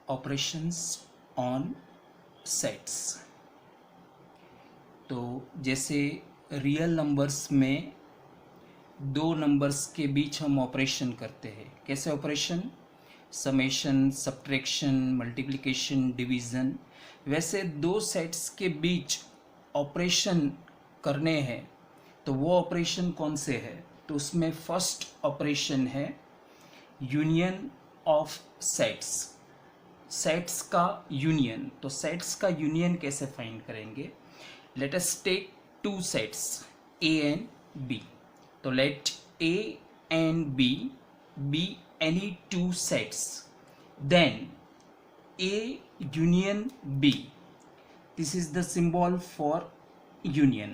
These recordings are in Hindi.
Operations on sets. तो जैसे रियल नंबर्स में दो नंबर्स के बीच हम ऑपरेशन करते हैं, कैसे operation? Summation, subtraction, multiplication, division. वैसे दो सेट्स के बीच ऑपरेशन करने हैं तो वो ऑपरेशन कौन से है? तो उसमें फर्स्ट ऑपरेशन है यूनियन ऑफ सेट्स। सेट्स का यूनियन। तो सेट्स का यूनियन कैसे फाइंड करेंगे? Let us take two sets A and B. तो let A and B be any two sets, then A union B, this is the symbol for union,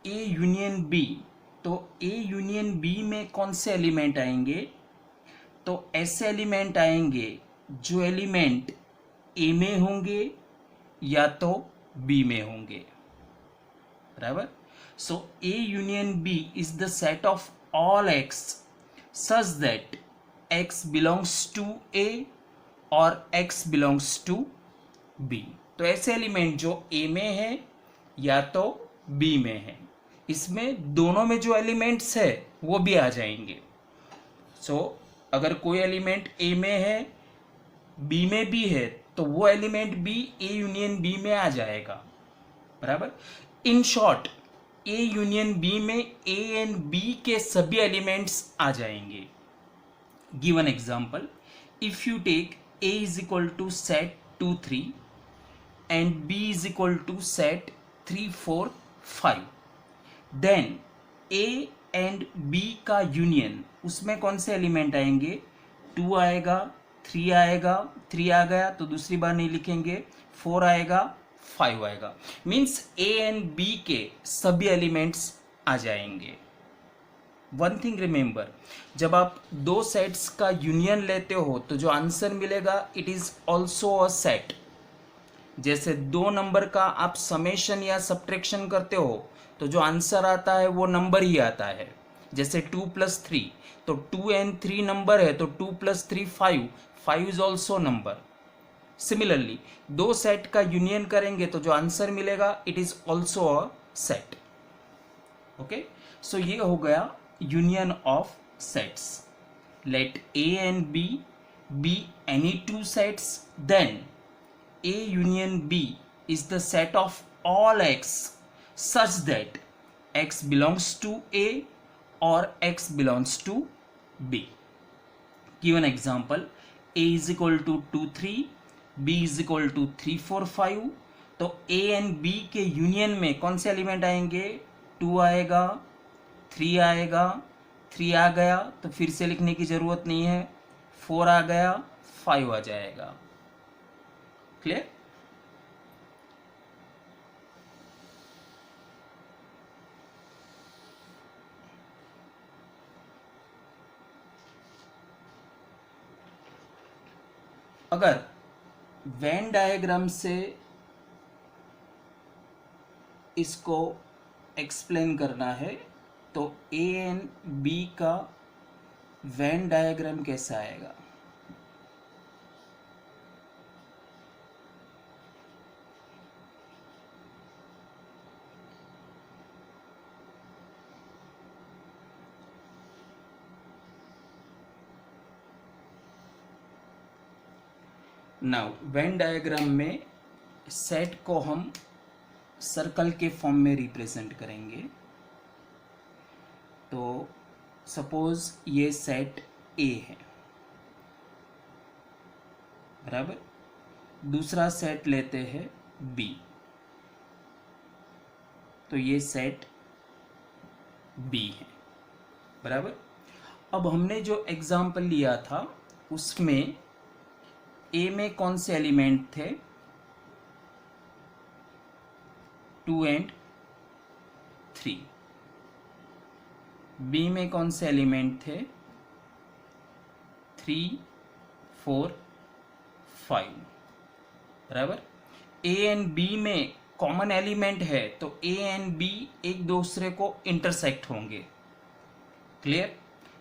A union B। तो A union B में कौन से एलिमेंट आएंगे? तो ऐसे एलिमेंट आएंगे जो एलिमेंट A में होंगे या तो B में होंगे, बराबर। सो A union B is the set of all x such that x belongs to A और x belongs to B। तो ऐसे एलिमेंट जो A में है या तो B में है, इसमें दोनों में जो एलिमेंट्स है वो भी आ जाएंगे। सो अगर कोई एलिमेंट A में है, B में भी है, तो वो एलिमेंट भी A यूनियन B में आ जाएगा, बराबर। In short A union B में A एंड B के सभी एलिमेंट्स आ जाएंगे। Give an example, if you take A is equal to set 2 3 and B is equal to set 3 4 5, then A and B का यूनियन, उसमें कौन से एलिमेंट आएंगे? 2 आएगा, 3 आएगा, 3 आ गया तो दूसरी बार नहीं लिखेंगे, 4 आएगा, 5 आएगा। मीन्स A एंड B के सभी एलिमेंट्स आ जाएंगे। वन थिंग रिमेंबर, जब आप दो सेट्स का यूनियन लेते हो तो जो आंसर मिलेगा it is also a set. जैसे दो नंबर का आप समेशन या सब्ट्रैक्शन करते हो तो जो आंसर आता है वो नंबर ही आता है। जैसे 2 + 3, तो 2 एंड 3 नंबर है तो 2 + 3 5, 5 इज ऑल्सो नंबर। सिमिलरली दो सेट का यूनियन करेंगे तो जो आंसर मिलेगा it is also a set. Okay, so ये हो गया union of sets. Let A and B be any two sets, then A union B is the set of all x such that x belongs to A or x belongs to B. Give an example, A is equal to 2 3, B is equal to 3 4 5। तो A एंड B के यूनियन में कौन से एलिमेंट आएंगे? 2 आएगा, 3 आएगा, 3 आ गया तो फिर से लिखने की ज़रूरत नहीं है, 4 आ गया, 5 आ जाएगा। क्लियर? अगर वेन डायग्राम से इसको एक्सप्लेन करना है तो A एंड B का वेन डायग्राम कैसा आएगा? नाउ वेन डायग्राम में सेट को हम सर्कल के फॉर्म में रिप्रेजेंट करेंगे। तो सपोज ये सेट A है, बराबर। दूसरा सेट लेते हैं B, तो ये सेट B है, बराबर। अब हमने जो एग्जाम्पल लिया था उसमें A में कौन से एलिमेंट थे? 2 एंड 3। B में कौन से एलिमेंट थे? 3 4 5, बराबर। A एंड B में कॉमन एलिमेंट है तो A एंड B एक दूसरे को इंटरसेक्ट होंगे। क्लियर?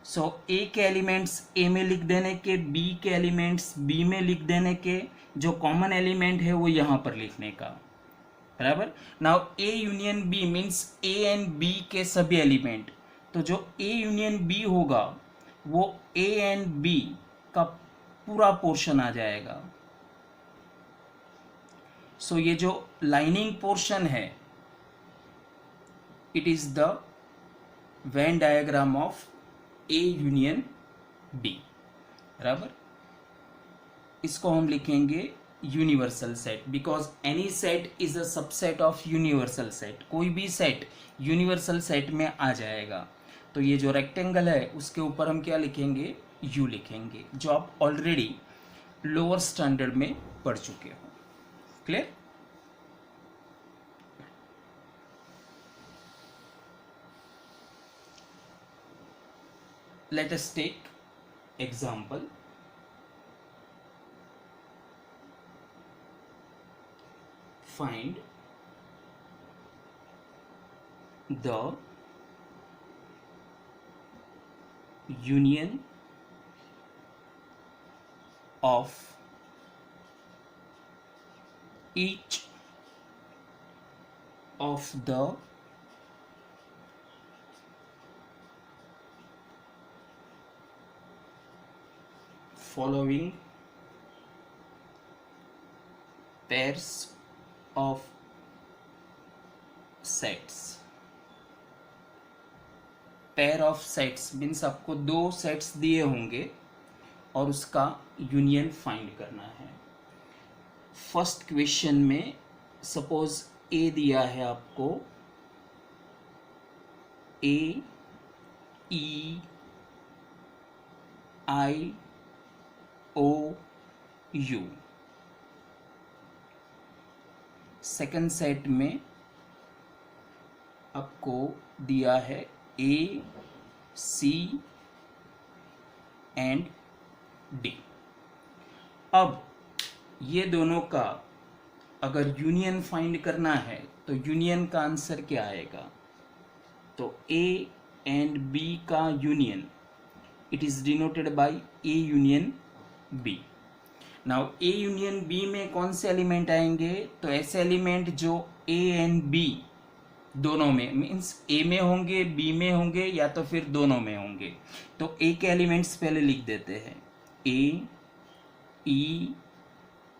सो ए के एलिमेंट्स ए में लिख देने के, बी के एलिमेंट्स बी में लिख देने के, जो कॉमन एलिमेंट है वो यहाँ पर लिखने का, बराबर। Now A union B means A and B के सभी एलिमेंट, तो जो ए यूनियन बी होगा वो ए एंड बी का पूरा पोर्शन आ जाएगा। सो ये जो लाइनिंग पोर्शन है, it is the Venn diagram of A union B, बराबर। इसको हम लिखेंगे universal set, because any set is a subset of universal set. कोई भी सेट यूनिवर्सल सेट में आ जाएगा। तो ये जो रेक्टेंगल है उसके ऊपर हम क्या लिखेंगे, यू लिखेंगे, जो आप ऑलरेडी लोअर स्टैंडर्ड में पढ़ चुके हो। Clear? Let us take example. Find the union of each of the following pairs of sets। Pair of sets means आपको दो सेट्स दिए होंगे और उसका यूनियन फाइंड करना है। फर्स्ट क्वेश्चन में सपोज ए दिया है आपको, ए ई आई ओ यू। सेकंड सेट में आपको दिया है ए सी एंड डी। अब ये दोनों का अगर यूनियन फाइंड करना है तो यूनियन का आंसर क्या आएगा, तो ए एंड बी का union, it is denoted by A union B. Now A union B में कौन से एलिमेंट आएंगे, तो ऐसे एलिमेंट जो ए एंड बी दोनों में, मीन्स ए में होंगे बी में होंगे या तो फिर दोनों में होंगे। तो ए के एलिमेंट्स पहले लिख देते हैं, ए ई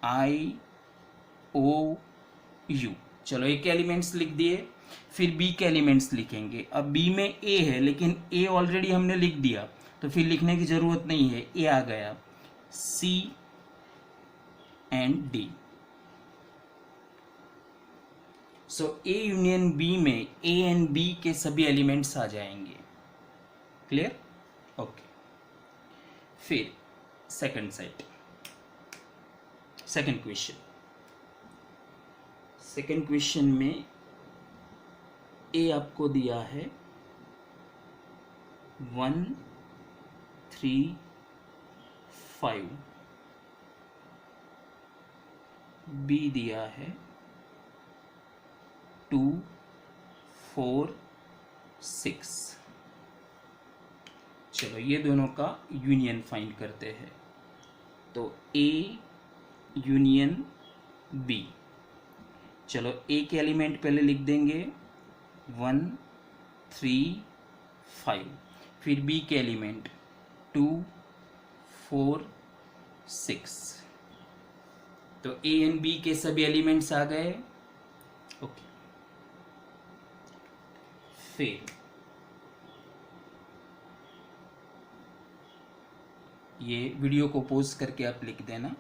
आई ओ यू। चलो ए के एलिमेंट्स लिख दिए, फिर बी के एलिमेंट्स लिखेंगे। अब बी में ए है लेकिन ए ऑलरेडी हमने लिख दिया तो फिर लिखने की जरूरत नहीं है, ए आ गया, C and D. So A union B में ए एंड बी के सभी एलिमेंट्स आ जाएंगे। क्लियर? ओके। फिर second set, second question. Second question में ए आपको दिया है 1 3 5, बी दिया है 2 4 6। चलो ये दोनों का यूनियन फाइंड करते हैं। तो ए यूनियन बी, चलो ए के एलिमेंट पहले लिख देंगे 1 3 5, फिर बी के एलिमेंट 2 4 6। तो ए एंड बी के सभी एलिमेंट्स आ गए। ओके। फिर ये वीडियो को पॉज करके आप लिख देना।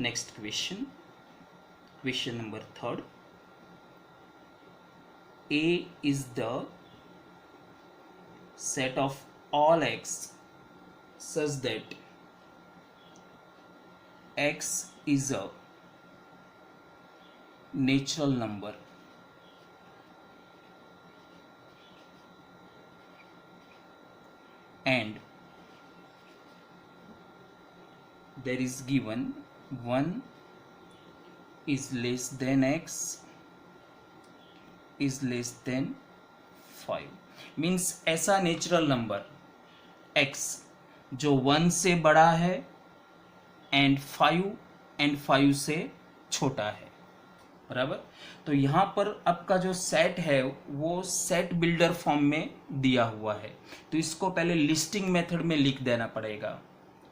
Next question, question number third. A is the set of all x such that x is a natural number and there is given 1 is less than x is less than 5। Means ऐसा नेचुरल नंबर x जो 1 से बड़ा है एंड 5 से छोटा है, बराबर। तो यहाँ पर आपका जो सेट है वो सेट बिल्डर फॉर्म में दिया हुआ है, तो इसको पहले लिस्टिंग मेथड में लिख देना पड़ेगा,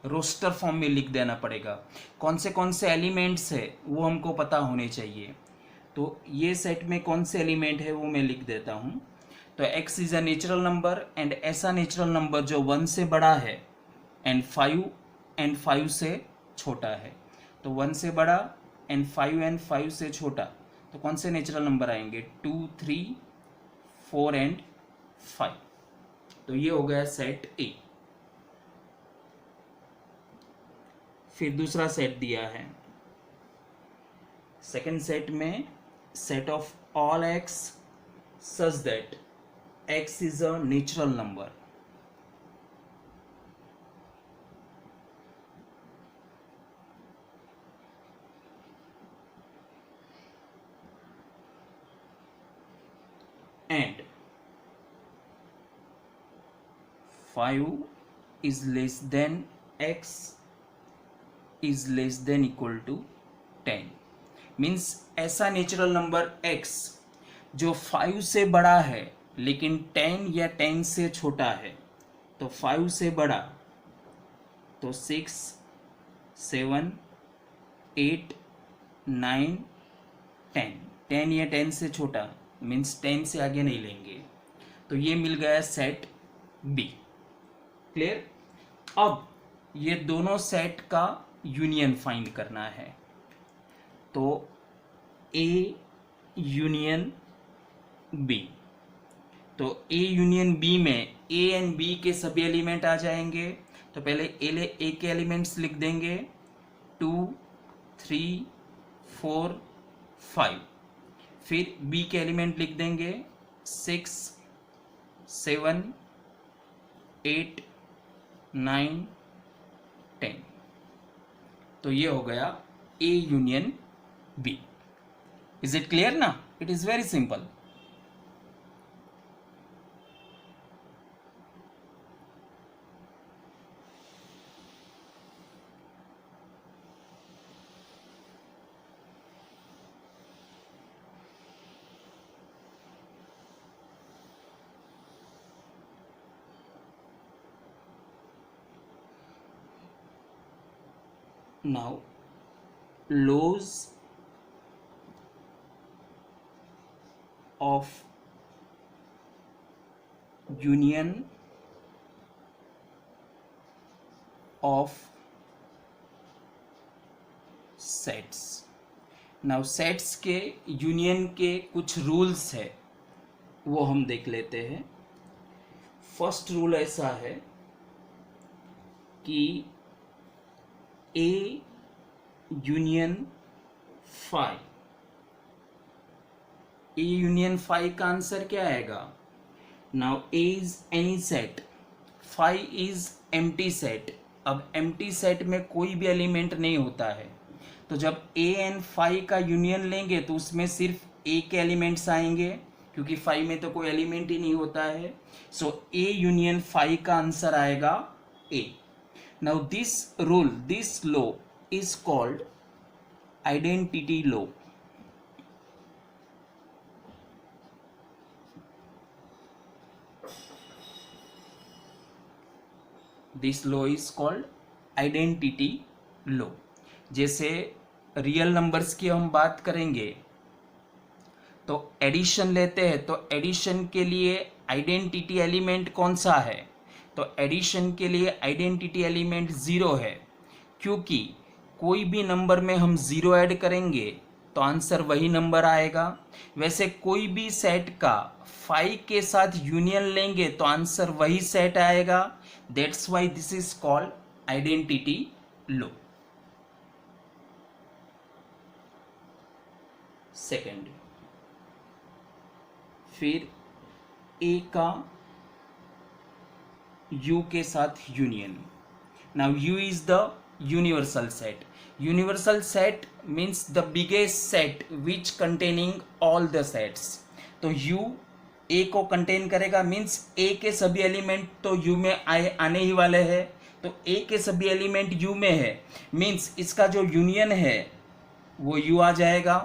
रोस्टर फॉर्म में लिख देना पड़ेगा। कौन से एलिमेंट्स है वो हमको पता होने चाहिए। तो ये सेट में कौन से एलिमेंट है वो मैं लिख देता हूँ। तो x is a natural number and ऐसा नेचुरल नंबर जो 1 से बड़ा है एंड 5 से छोटा है। तो 1 से बड़ा एंड 5 से छोटा, तो कौन से नेचुरल नंबर आएंगे? 2, 3, 4 एंड 5। तो ये हो गया सेट ए। फिर दूसरा सेट दिया है, सेकेंड सेट में set of all x such that x is a natural number। and 5 is less than x is less than equal to 10। Means ऐसा नेचुरल नंबर x जो 5 से बड़ा है लेकिन 10 या 10 से छोटा है। तो 5 से बड़ा तो 6, 7, 8, 9, 10। 10 या 10 से छोटा मीन्स 10 से आगे नहीं लेंगे। तो ये मिल गया सेट बी। क्लियर? अब ये दोनों सेट का यूनियन फाइंड करना है। तो ए यूनियन बी, तो ए यूनियन बी में ए एंड बी के सभी एलिमेंट आ जाएंगे। तो पहले ए के एलिमेंट्स लिख देंगे 2, 3, 4, 5। फिर बी के एलिमेंट लिख देंगे 6, 7, 8, 9, 10। तो ये हो गया A union B. Is it clear ना? It is very simple. Now laws of union of sets। Now sets के यूनियन के कुछ रूल्स है वो हम देख लेते हैं। फर्स्ट रूल ऐसा है कि ए यूनियन 5, ए यूनियन 5 का आंसर क्या आएगा? Now A is any set, 5 is empty set. अब एम्प्टी सेट में कोई भी एलिमेंट नहीं होता है, तो जब ए एंड 5 का यूनियन लेंगे तो उसमें सिर्फ ए के एलिमेंट्स आएंगे, क्योंकि 5 में तो कोई एलिमेंट ही नहीं होता है। सो ए यूनियन 5 का आंसर आएगा ए। Now this law is called identity law। This law is called identity law। जैसे रियल नंबर्स की हम बात करेंगे तो एडिशन लेते हैं, तो एडिशन के लिए आइडेंटिटी एलिमेंट कौन सा है? तो एडिशन के लिए आइडेंटिटी एलिमेंट 0 है, क्योंकि कोई भी नंबर में हम 0 ऐड करेंगे तो आंसर वही नंबर आएगा। वैसे कोई भी सेट का 5 के साथ यूनियन लेंगे तो आंसर वही सेट आएगा। That's why this is called identity law. Second, फिर ए का U के साथ union. Now U is the universal set. Universal set means the biggest set which containing all the sets. तो U A को कंटेन करेगा, मीन्स A के सभी एलिमेंट तो U में आने ही वाले हैं, तो A के सभी एलिमेंट U में है, मीन्स इसका जो यूनियन है वो U आ जाएगा,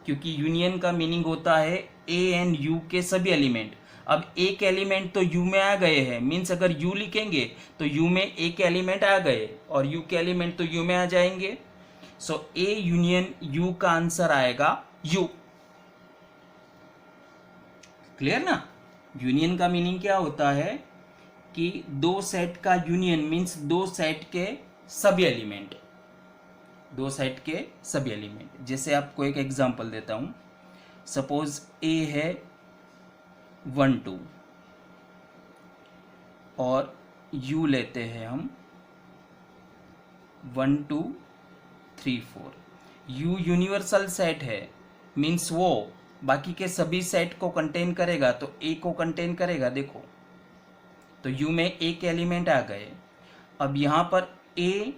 क्योंकि यूनियन का मीनिंग होता है A एंड U के सभी एलिमेंट। अब एक एलिमेंट तो U में आ गए हैं, मीन्स अगर U लिखेंगे तो U में एक एलिमेंट आ गए और U के एलिमेंट तो U में आ जाएंगे। सो A यूनियन U का आंसर आएगा U। क्लियर ना? यूनियन का मीनिंग क्या होता है कि दो सेट का यूनियन मीन्स दो सेट के सभी एलिमेंट, दो सेट के सभी एलिमेंट। जैसे आपको एक एग्जांपल देता हूं, सपोज A है 1 2 और U लेते हैं हम 1 2 3 4। U यूनिवर्सल सेट है, मीन्स वो बाकी के सभी सेट को कंटेन करेगा, तो A को कंटेन करेगा। देखो तो U में एक एलिमेंट आ गए। अब यहाँ पर A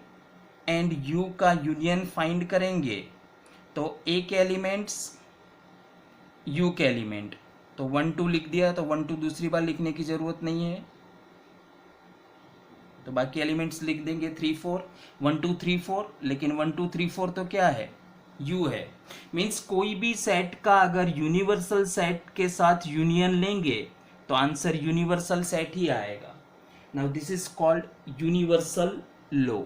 एंड U का यूनियन फाइंड करेंगे, तो A के एलिमेंट्स U के एलिमेंट, तो 1 2 लिख दिया, तो 1 2 दूसरी बार लिखने की जरूरत नहीं है, तो बाकी एलिमेंट्स लिख देंगे 3 4 1 2 3 4। लेकिन 1 2 3 4 तो क्या है? U है। मीन्स कोई भी सेट का अगर यूनिवर्सल सेट के साथ यूनियन लेंगे तो आंसर यूनिवर्सल सेट ही आएगा। Now this is called universal law.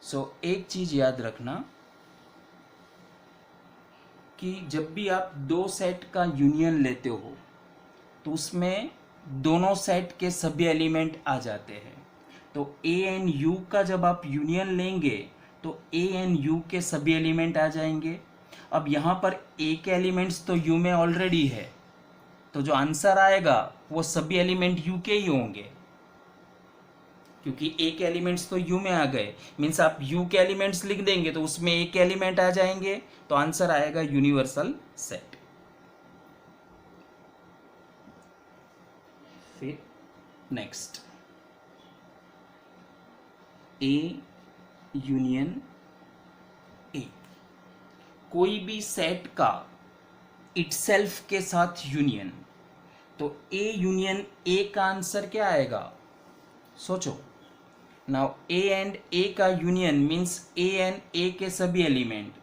So एक चीज याद रखना कि जब भी आप दो सेट का यूनियन लेते हो तो उसमें दोनों सेट के सभी एलिमेंट आ जाते हैं। तो A एंड U का जब आप यूनियन लेंगे तो A एंड U के सभी एलिमेंट आ जाएंगे। अब यहाँ पर A के एलिमेंट्स तो U में ऑलरेडी है, तो जो आंसर आएगा वो सभी एलिमेंट U के ही होंगे, क्योंकि A के एलिमेंट्स तो U में आ गए। मीन्स आप U के एलिमेंट्स लिख देंगे तो उसमें A के एलिमेंट आ जाएंगे, तो आंसर आएगा यूनिवर्सल सेट। फिर नेक्स्ट A यूनियन A। कोई भी सेट का इटसेल्फ के साथ यूनियन, तो A यूनियन A का आंसर क्या आएगा? सोचो। नाउ A एंड A का union means A and A के सभी एलिमेंट,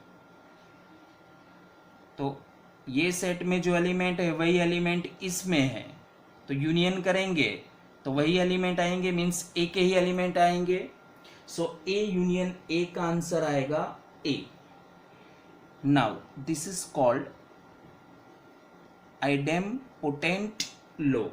तो ये सेट में जो एलिमेंट है वही एलिमेंट इसमें है, तो यूनियन करेंगे तो वही एलिमेंट आएंगे, मीन्स A के ही एलिमेंट आएंगे। सो A यूनियन A का आंसर आएगा A। Now this is called idempotent law.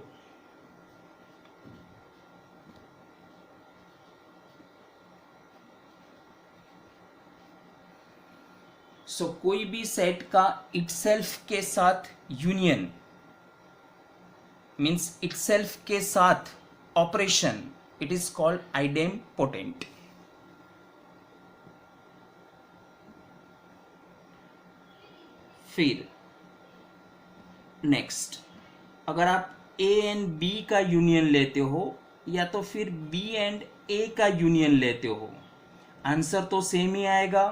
So कोई भी सेट का इटसेल्फ के साथ यूनियन मीन्स इटसेल्फ के साथ operation, it is called idempotent. फिर नेक्स्ट, अगर आप A एंड B का यूनियन लेते हो या तो फिर B एंड A का यूनियन लेते हो, आंसर तो सेम ही आएगा,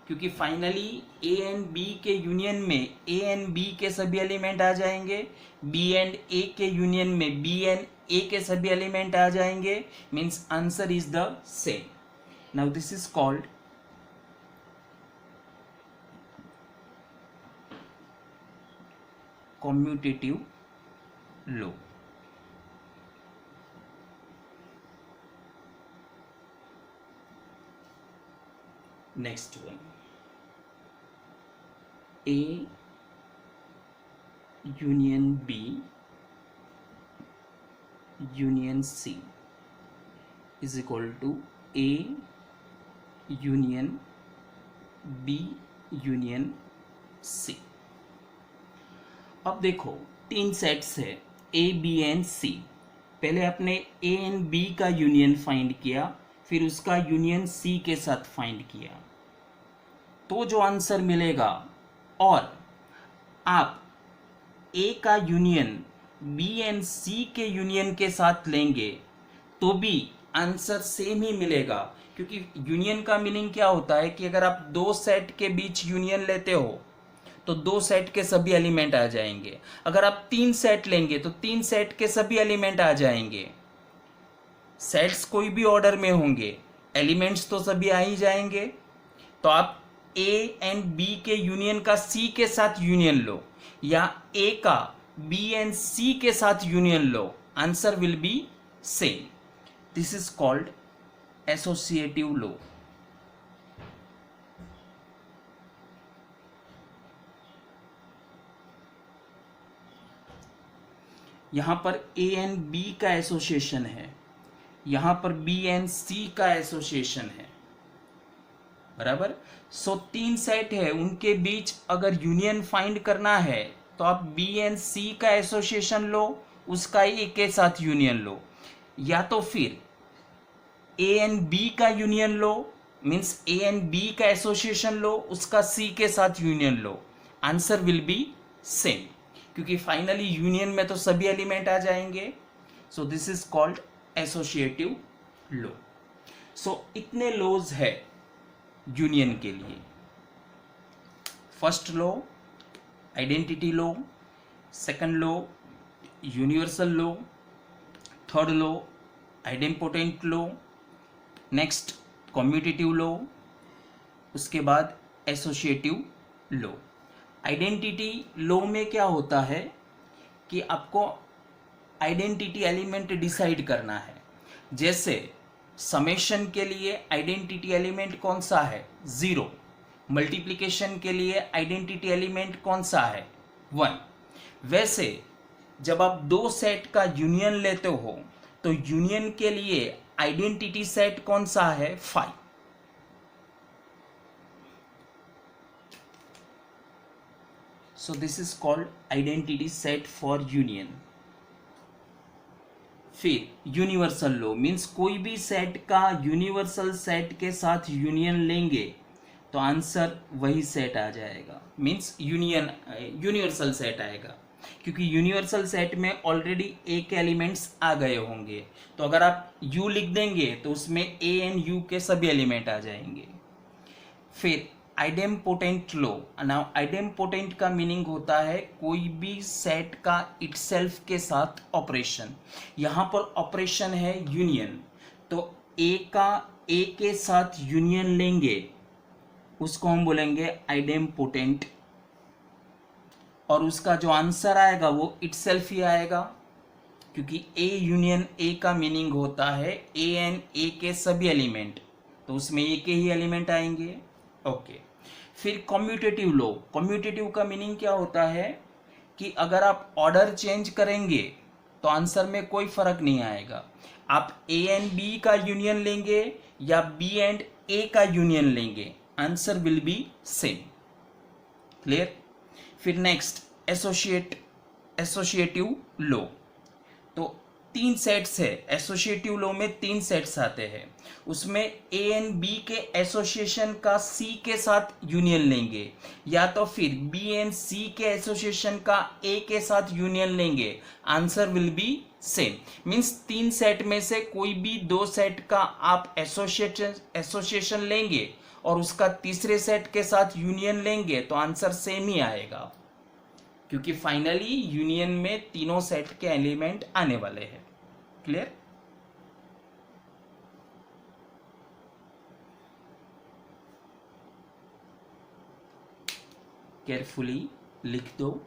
क्योंकि फाइनली A एंड B के यूनियन में A एंड B के सभी एलिमेंट आ जाएंगे, B एंड A के यूनियन में B एंड A के सभी एलिमेंट आ जाएंगे, means answer is the same. Now this is called commutative law. Next one, A union B union C is equal to A union B union C। अब देखो तीन सेट्स है A B एंड C। पहले आपने A एंड B का यूनियन फाइंड किया, फिर उसका यूनियन सी के साथ फाइंड किया, तो जो आंसर मिलेगा, और आप ए का यूनियन बी एंड सी के यूनियन के साथ लेंगे तो भी आंसर सेम ही मिलेगा। क्योंकि यूनियन का मीनिंग क्या होता है कि अगर आप दो सेट के बीच यूनियन लेते हो तो दो सेट के सभी एलिमेंट आ जाएंगे। अगर आप तीन सेट लेंगे तो तीन सेट के सभी एलिमेंट आ जाएंगे। सेट्स कोई भी ऑर्डर में होंगे, एलिमेंट्स तो सभी आ ही जाएंगे। तो आप ए एंड बी के यूनियन का सी के साथ यूनियन लो, या ए का बी एंड सी के साथ यूनियन लो, answer will be same. This is called associative law. यहां पर ए एंड बी का एसोसिएशन है, यहां पर बी एंड सी का एसोसिएशन है, बराबर। सो तीन सेट है, उनके बीच अगर यूनियन फाइंड करना है तो आप बी एंड सी का एसोसिएशन लो, उसका ए के साथ यूनियन लो, या तो फिर ए एंड बी का यूनियन लो, मीन्स ए एंड बी का एसोसिएशन लो, उसका सी के साथ यूनियन लो, आंसर विल बी सेम। क्योंकि फाइनली यूनियन में तो सभी एलिमेंट आ जाएंगे। So this is called associative law. So इतने लॉज है यूनियन के लिए। First law identity law, second law universal law, third law idempotent law, next commutative law, उसके बाद एसोसिएटिव लॉ। आइडेंटिटी लॉ में क्या होता है कि आपको आइडेंटिटी एलिमेंट डिसाइड करना है। जैसे समेशन के लिए आइडेंटिटी एलिमेंट कौन सा है, 0। मल्टीप्लिकेशन के लिए आइडेंटिटी एलिमेंट कौन सा है, 1। वैसे जब आप दो सेट का यूनियन लेते हो तो यूनियन के लिए आइडेंटिटी सेट कौन सा है, 5। सो this is called identity set for union. फिर यूनिवर्सल लॉ मीन्स कोई भी सेट का यूनिवर्सल सेट के साथ यूनियन लेंगे तो आंसर वही सेट आ जाएगा, मीन्स यूनिवर्सल सेट आएगा। क्योंकि यूनिवर्सल सेट में ऑलरेडी ए के एलिमेंट्स आ गए होंगे, तो अगर आप यू लिख देंगे तो उसमें ए एंड यू के सभी एलिमेंट आ जाएंगे। फिर आइडेम्पोटेंट लॉ। नाउ आइडेम्पोटेंट का मीनिंग होता है कोई भी सेट का इटसेल्फ के साथ ऑपरेशन। यहां पर ऑपरेशन है यूनियन, तो ए का ए के साथ यूनियन लेंगे उसको हम बोलेंगे आइडेम्पोटेंट, और उसका जो आंसर आएगा वो इटसेल्फ ही आएगा। क्योंकि ए यूनियन ए का मीनिंग होता है ए एंड ए के सभी एलिमेंट, तो उसमें ए के ही एलिमेंट आएंगे। ओके। फिर कम्यूटेटिव लॉ। कम्यूटेटिव का मीनिंग क्या होता है कि अगर आप ऑर्डर चेंज करेंगे तो आंसर में कोई फर्क नहीं आएगा। आप ए एंड बी का यूनियन लेंगे या बी एंड ए का यूनियन लेंगे, answer will be same. Clear. फिर नेक्स्ट एसोसिएटिव लॉ। तो तीन सेट्स है, एसोसिएटिव लॉ में तीन सेट्स आते हैं, उसमें ए एंड बी के एसोसिएशन का सी के साथ यूनियन लेंगे, या तो फिर बी एंड सी के एसोसिएशन का ए के साथ यूनियन लेंगे, answer will be same. Means तीन सेट में से कोई भी दो सेट का आप एसोसिएशन लेंगे और उसका तीसरे सेट के साथ यूनियन लेंगे तो आंसर सेम ही आएगा। क्योंकि फाइनली यूनियन में तीनों सेट के एलिमेंट आने वाले हैं। क्लियर। केयरफुली लिख दो।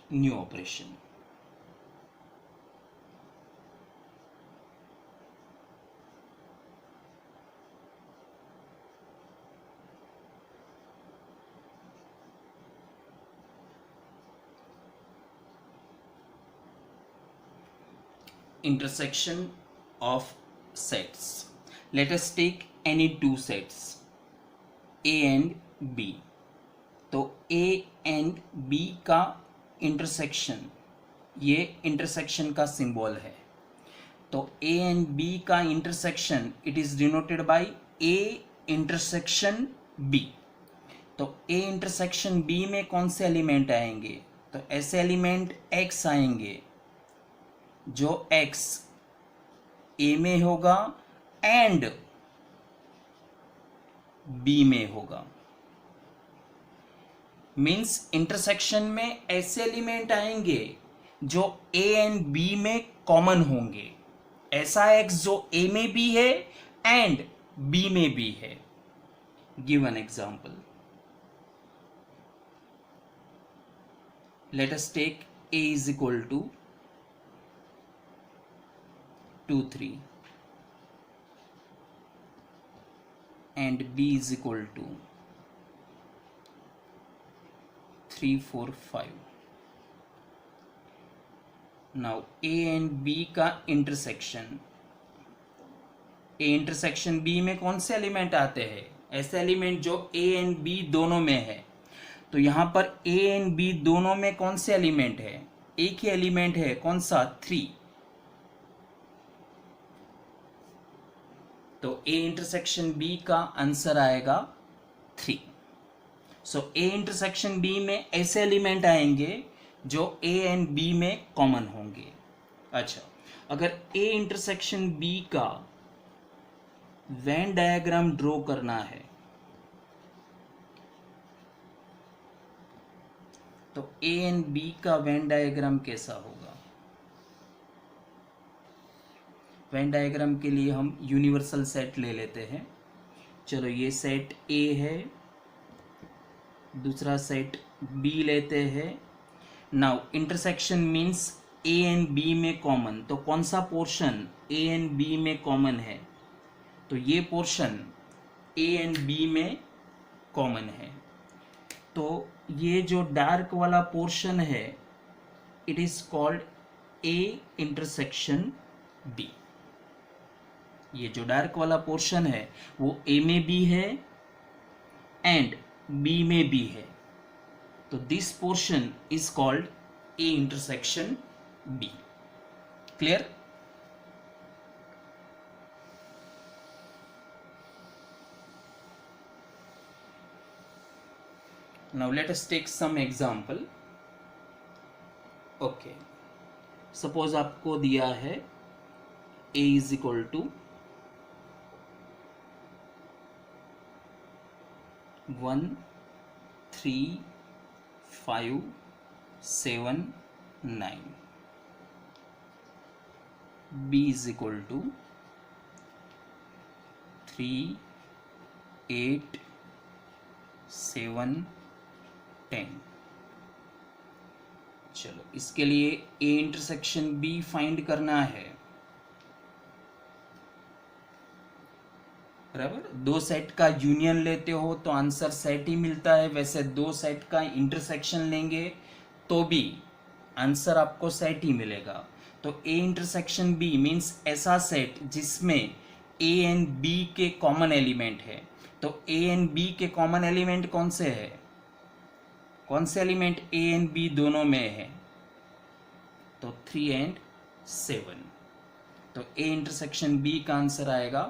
New operation. intersection of sets. Let us take any two sets A and B. तो A and B का इंटरसेक्शन, ये इंटरसेक्शन का सिंबल है. तो A and B का intersection it is denoted bye A intersection B. तो A इंटरसेक्शन B में कौन से एलिमेंट आएंगे? तो ऐसे एलिमेंट X आएंगे जो X A में होगा एंड B में होगा. मीन्स इंटरसेक्शन में ऐसे एलिमेंट आएंगे जो A एंड B में कॉमन होंगे. ऐसा X जो A में भी है एंड B में भी है. Give an example. Let us take A is equal to 2, 3 and B is equal to 3, 4, 5. Now A and B का इंटरसेक्शन, A इंटरसेक्शन B में कौन से एलिमेंट आते हैं? ऐसे एलिमेंट जो A एंड B दोनों में है. तो यहां पर A एंड B दोनों में कौन से एलिमेंट है? एक ही एलिमेंट है, कौन सा? 3. तो A इंटरसेक्शन B का आंसर आएगा 3. सो A इंटरसेक्शन B में ऐसे एलिमेंट आएंगे जो A एंड B में कॉमन होंगे. अच्छा, अगर A इंटरसेक्शन B का वेन डायग्राम ड्रॉ करना है तो A एंड B का वेन डायग्राम कैसा होगा? वेन डायग्राम के लिए हम यूनिवर्सल सेट ले लेते हैं. चलो, ये सेट A है, दूसरा सेट B लेते हैं. Now intersection means A and B में कॉमन. तो कौन सा पोर्शन A एंड B में कॉमन है? तो ये पोर्शन A एंड B में कॉमन है. तो ये जो डार्क वाला पोर्शन है it is called A intersection B. ये जो डार्क वाला पोर्शन है वो A में भी है एंड B में भी है. तो this portion is called A intersection B. Clear? Now let us take some example. Okay, suppose आपको दिया है A is equal to 1, 3, 5, 7, 9. B is equal to 3, 8, 7, 10. चलो, इसके लिए A इंटरसेक्शन B फाइंड करना है. बराबर, दो सेट का यूनियन लेते हो तो आंसर सेट ही मिलता है. वैसे दो सेट का इंटरसेक्शन लेंगे तो भी आंसर आपको सेट ही मिलेगा. तो A इंटरसेक्शन B मीन्स ऐसा सेट जिसमें A एंड B के कॉमन एलिमेंट है. तो A एंड B के कॉमन एलिमेंट कौन से है? कौन से एलिमेंट A एंड B दोनों में है? तो 3 एंड 7. तो A इंटरसेक्शन B का आंसर आएगा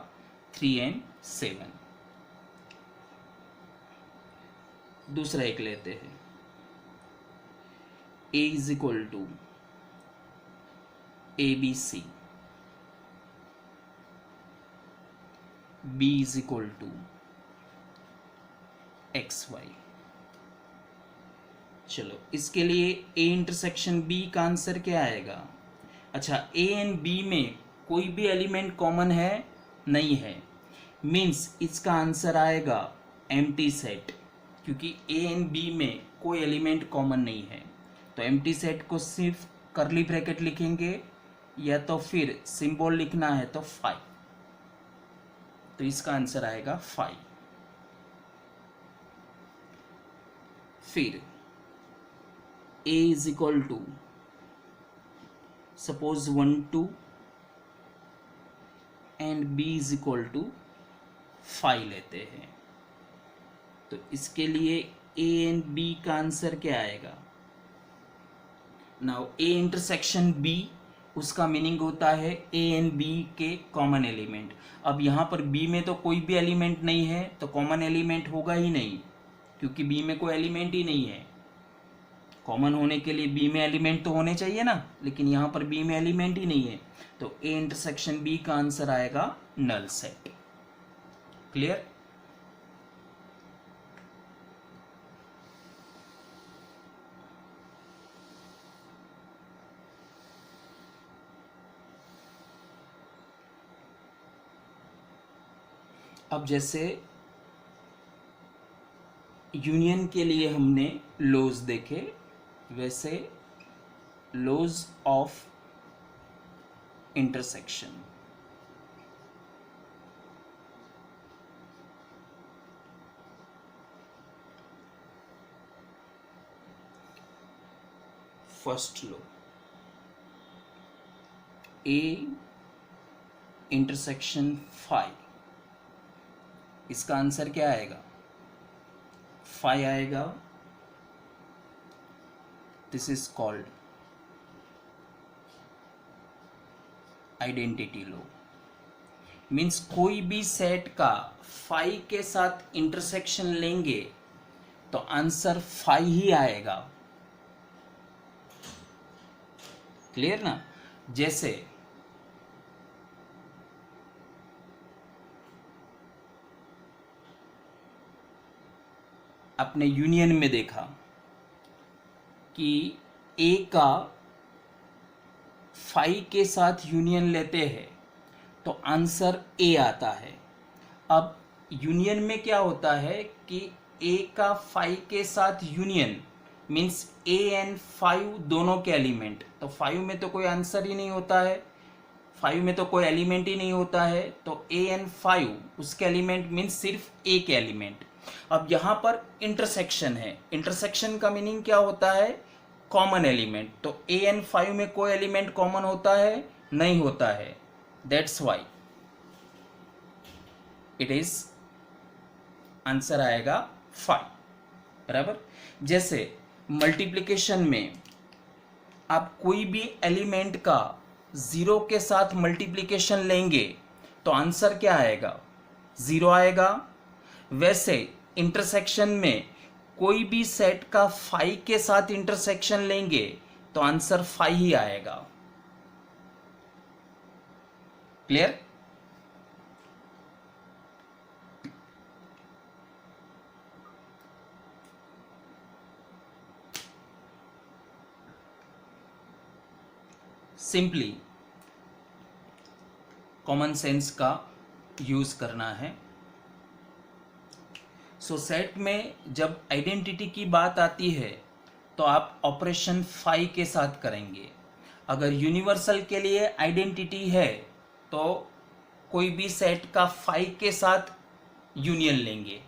3 एंड 7. दूसरा एक लेते हैं. A is equal to ABC, B is equal to XY. चलो, इसके लिए A इंटरसेक्शन B का आंसर क्या आएगा? अच्छा, A एंड B में कोई भी एलिमेंट कॉमन है? नहीं है. मीन्स इसका आंसर आएगा एम्प्टी सेट, क्योंकि A एंड B में कोई एलिमेंट कॉमन नहीं है. तो एम्प्टी सेट को सिर्फ कर्ली ब्रैकेट लिखेंगे या तो फिर सिंबल लिखना है तो 5. तो इसका आंसर आएगा 5. फिर A is equal to suppose 1, 2 and B is equal to 5 लेते हैं, तो इसके लिए ए एंड बी का आंसर क्या आएगा? नाउ ए इंटरसेक्शन बी, उसका मीनिंग होता है ए एंड बी के कॉमन एलिमेंट। अब यहाँ पर बी में तो कोई भी एलिमेंट नहीं है, तो कॉमन एलिमेंट होगा ही नहीं, क्योंकि बी में कोई एलिमेंट ही नहीं है। कॉमन होने के लिए बी में एलिमेंट तो होने चाहिए ना, लेकिन यहाँ पर बी में एलिमेंट ही नहीं है, तो ए इंटरसेक्शन बी का आंसर आएगा नल सेट। क्लियर? अब जैसे यूनियन के लिए हमने लॉज देखे, वैसे laws of intersection. First law, A intersection 5, इसका आंसर क्या आएगा? 5 आएगा। This is called identity law. Means कोई भी सेट का 5 के साथ इंटरसेक्शन लेंगे तो आंसर 5 ही आएगा। क्लियर ना? जैसे अपने यूनियन में देखा कि ए का 5 के साथ यूनियन लेते हैं तो आंसर ए आता है। अब यूनियन में क्या होता है कि ए का 5 के साथ यूनियन मीन्स ए एंड 5 दोनों के एलिमेंट, तो 5 में तो कोई आंसर ही नहीं होता है, 5 में तो कोई एलिमेंट ही नहीं होता है, तो ए एंड 5 उसके एलिमेंट मीन्स सिर्फ ए के एलिमेंट। अब यहाँ पर इंटरसेक्शन है, इंटरसेक्शन का मीनिंग क्या होता है? Common element. तो ए एंड 5 में कोई एलिमेंट कॉमन होता है? नहीं होता है। That's why it is answer आएगा 5। बराबर? जैसे मल्टीप्लिकेशन में आप कोई भी एलिमेंट का 0 के साथ मल्टीप्लिकेशन लेंगे तो आंसर क्या आएगा? 0 आएगा। वैसे इंटरसेक्शन में कोई भी सेट का 5 के साथ इंटरसेक्शन लेंगे तो आंसर 5 ही आएगा। क्लियर? सिंपली कॉमन सेंस का यूज करना है। सो सेट में जब आइडेंटिटी की बात आती है तो आप ऑपरेशन 5 के साथ करेंगे। अगर यूनिवर्सल के लिए आइडेंटिटी है तो कोई भी सेट का 5 के साथ यूनियन लेंगे।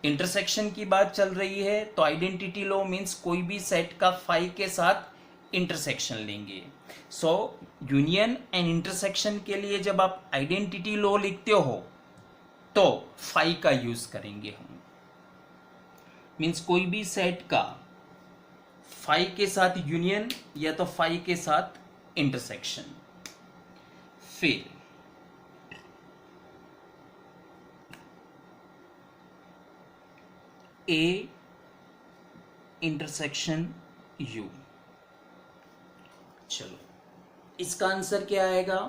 इंटरसेक्शन की बात चल रही है तो आइडेंटिटी लॉ मीन्स कोई भी सेट का 5 के साथ इंटरसेक्शन लेंगे। सो यूनियन एंड इंटरसेक्शन के लिए जब आप आइडेंटिटी लॉ लिखते हो तो 5 का यूज करेंगे हम। मीन्स कोई भी सेट का 5 के साथ यूनियन या तो 5 के साथ इंटरसेक्शन। फिर ए इंटरसेक्शन यू। चलो इसका आंसर क्या आएगा?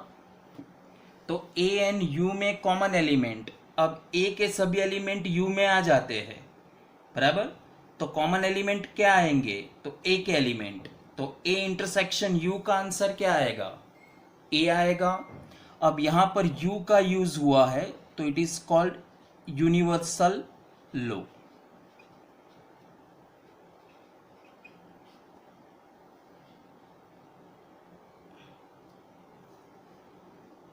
तो ए एंड यू में कॉमन एलिमेंट, अब ए के सभी एलिमेंट यू में आ जाते हैं। बराबर? तो कॉमन एलिमेंट क्या आएंगे? तो ए के एलिमेंट, तो ए इंटरसेक्शन यू का आंसर क्या आएगा? ए आएगा। अब यहां पर यू का यूज हुआ है तो it is called universal law.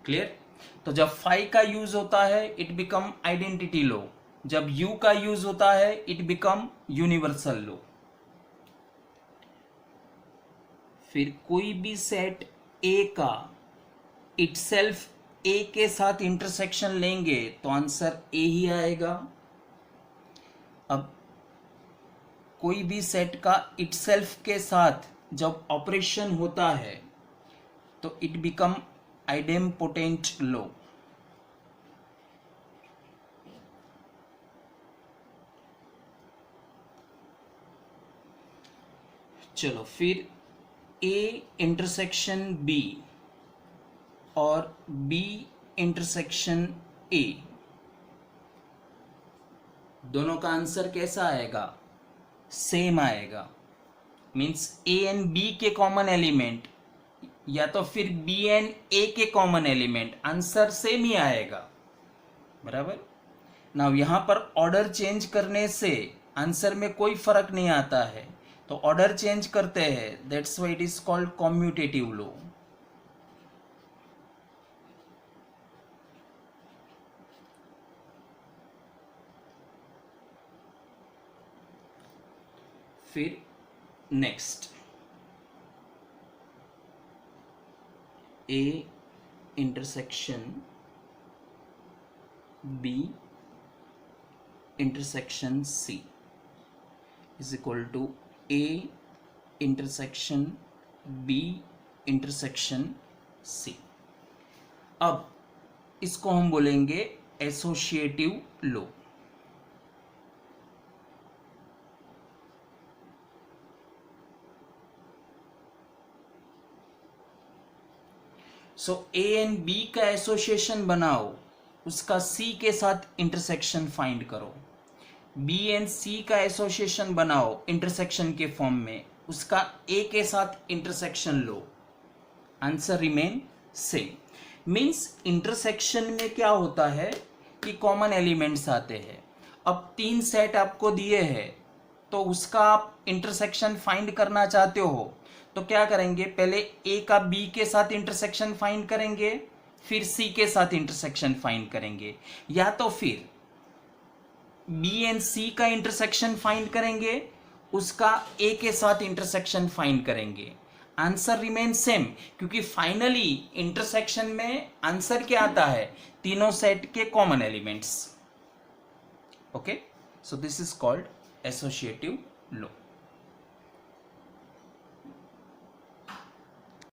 Clear? तो जब 5 का यूज होता है इट बिकम आइडेंटिटी लॉ, जब यू का यूज होता है इट बिकम यूनिवर्सल लॉ। फिर कोई भी सेट ए का इटसेल्फ ए के साथ इंटरसेक्शन लेंगे तो आंसर ए ही आएगा। अब कोई भी सेट का इटसेल्फ के साथ जब ऑपरेशन होता है तो इट बिकम आइडेम्पोटेंट लॉ। चलो फिर ए इंटरसेक्शन बी और बी इंटरसेक्शन ए, दोनों का आंसर कैसा आएगा? सेम आएगा। मीन्स ए एंड बी के कॉमन एलिमेंट या तो फिर बी एंड ए के कॉमन एलिमेंट, आंसर सेम ही आएगा। बराबर। नाउ यहां पर ऑर्डर चेंज करने से आंसर में कोई फर्क नहीं आता है, तो ऑर्डर चेंज करते हैं, that's why it is called commutative law. फिर next A intersection B intersection C is equal to A intersection B intersection C. अब इसको हम बोलेंगे associative law. So A and B का एसोसिएशन बनाओ, उसका सी के साथ इंटरसेक्शन फाइंड करो। बी एंड सी का एसोसिएशन बनाओ इंटरसेक्शन के फॉर्म में, उसका ए के साथ इंटरसेक्शन लो, answer remain same. Means intersection में क्या होता है कि कॉमन एलिमेंट्स आते हैं। अब 3 सेट आपको दिए हैं तो उसका आप इंटरसेक्शन फाइंड करना चाहते हो तो क्या करेंगे? पहले ए का बी के साथ इंटरसेक्शन फाइंड करेंगे, फिर सी के साथ इंटरसेक्शन फाइंड करेंगे, या तो फिर बी एंड सी का इंटरसेक्शन फाइंड करेंगे, उसका ए के साथ इंटरसेक्शन फाइंड करेंगे, आंसर रिमेन सेम। क्योंकि फाइनली इंटरसेक्शन में आंसर क्या आता है? तीनों सेट के common elements. Okay, so this is called associative law.